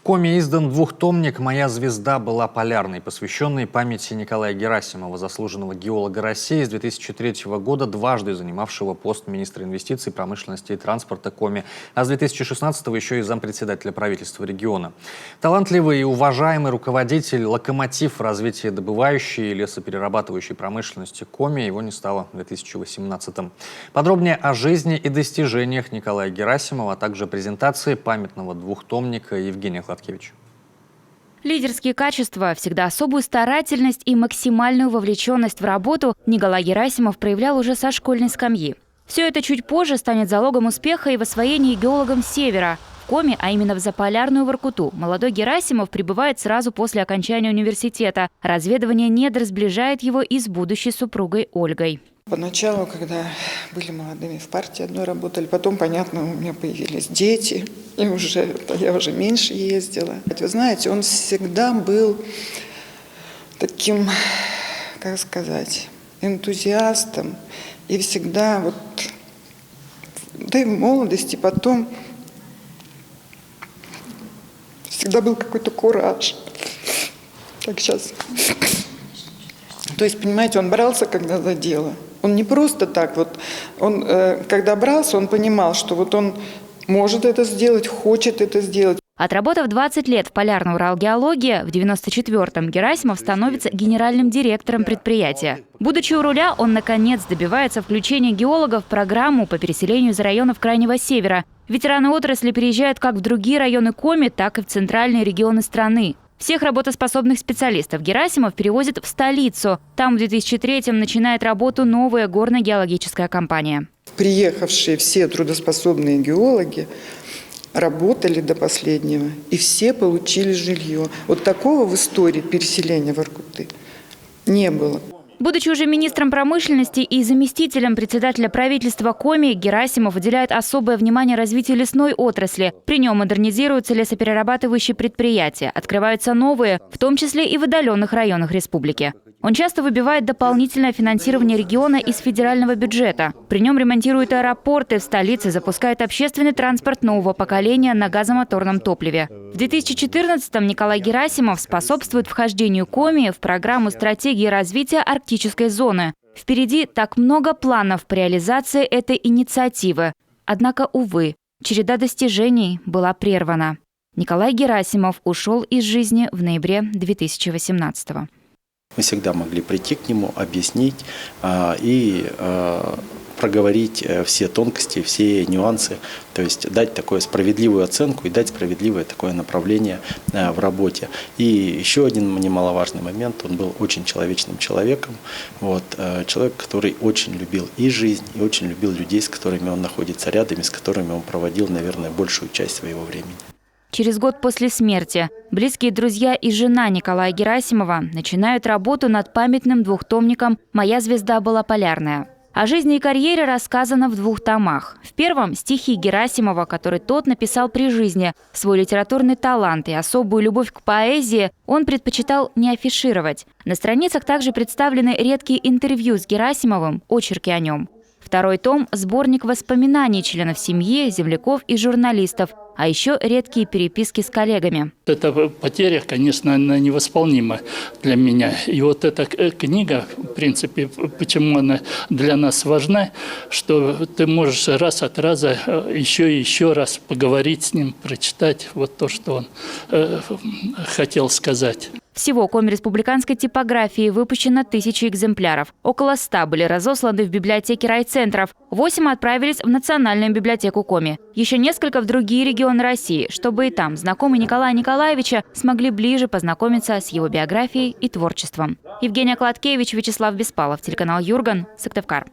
Коми издан двухтомник «Моя звезда была полярной», посвященный памяти Николая Герасимова, заслуженного геолога России с 2003 года, дважды занимавшего пост министра инвестиций, промышленности и транспорта Коми, а с 2016 еще и зампредседателя правительства региона. Талантливый и уважаемый руководитель, локомотив развития добывающей и лесоперерабатывающей промышленности Коми, его не стало в 2018-м. Подробнее о жизни и достижениях Николая Герасимова, а также презентации памятного двухтомника Евгения Клаткевича. Лидерские качества, всегда особую старательность и максимальную вовлеченность в работу Николай Герасимов проявлял уже со школьной скамьи. Все это чуть позже станет залогом успеха и в освоении геологом Севера. В Коми, а именно в Заполярную Воркуту, молодой Герасимов прибывает сразу после окончания университета. Разведывание недр сближает его и с будущей супругой Ольгой. Поначалу, когда были молодыми в партии одной работали, потом, понятно, у меня появились дети, и я уже меньше ездила. Вы знаете, он всегда был таким, как сказать, энтузиастом, и всегда да и в молодости, потом всегда был какой-то кураж. Так сейчас. То есть, понимаете, он брался, когда за дело. Он не просто так, он, когда брался, он понимал, что он может это сделать, хочет это сделать. Отработав 20 лет в Полярной Уралгеологии, в 1994-м Герасимов становится генеральным директором предприятия. Будучи у руля, он, наконец, добивается включения геологов в программу по переселению из районов Крайнего Севера. Ветераны отрасли переезжают как в другие районы Коми, так и в центральные регионы страны. Всех работоспособных специалистов Герасимов перевозит в столицу. Там в 2003-м начинает работу новая горно-геологическая компания. Приехавшие все трудоспособные геологи работали до последнего, и все получили жилье. Вот такого в истории переселения Воркуты не было. Будучи уже министром промышленности и заместителем председателя правительства Коми, Герасимов уделяет особое внимание развитию лесной отрасли. При нем модернизируются лесоперерабатывающие предприятия, открываются новые, в том числе и в отдаленных районах республики. Он часто выбивает дополнительное финансирование региона из федерального бюджета. При нем ремонтирует аэропорты, в столице запускает общественный транспорт нового поколения на газомоторном топливе. В 2014-м Николай Герасимов способствует вхождению Коми в программу стратегии развития арктической зоны. Впереди так много планов по реализации этой инициативы. Однако, увы, череда достижений была прервана. Николай Герасимов ушел из жизни в ноябре 2018-го. Мы всегда могли прийти к нему, объяснить и проговорить все тонкости, все нюансы, то есть дать такую справедливую оценку и дать справедливое такое направление в работе. И еще один немаловажный момент, он был очень человечным человеком, человек, который очень любил и жизнь, и очень любил людей, с которыми он находится рядом, и с которыми он проводил, наверное, большую часть своего времени. Через год после смерти близкие друзья и жена Николая Герасимова начинают работу над памятным двухтомником «Моя звезда была полярная». О жизни и карьере рассказано в 2 томах. В первом – стихи Герасимова, который тот написал при жизни. Свой литературный талант и особую любовь к поэзии он предпочитал не афишировать. На страницах также представлены редкие интервью с Герасимовым, очерки о нем. Второй том – сборник воспоминаний членов семьи, земляков и журналистов, а еще редкие переписки с коллегами. Эта потеря, конечно, она невосполнима для меня. И вот эта книга, в принципе, почему она для нас важна, что ты можешь раз от раза еще и еще раз поговорить с ним, прочитать то, что он хотел сказать. Всего Коми республиканской типографии выпущено 1000 экземпляров. Около 100 были разосланы в библиотеки райцентров. 8 отправились в Национальную библиотеку Коми. Еще несколько в другие регионы России, чтобы и там знакомые Николая Николаевича смогли ближе познакомиться с его биографией и творчеством. Евгения Клаткевич, Вячеслав Беспалов, телеканал Юрган, Сыктывкар.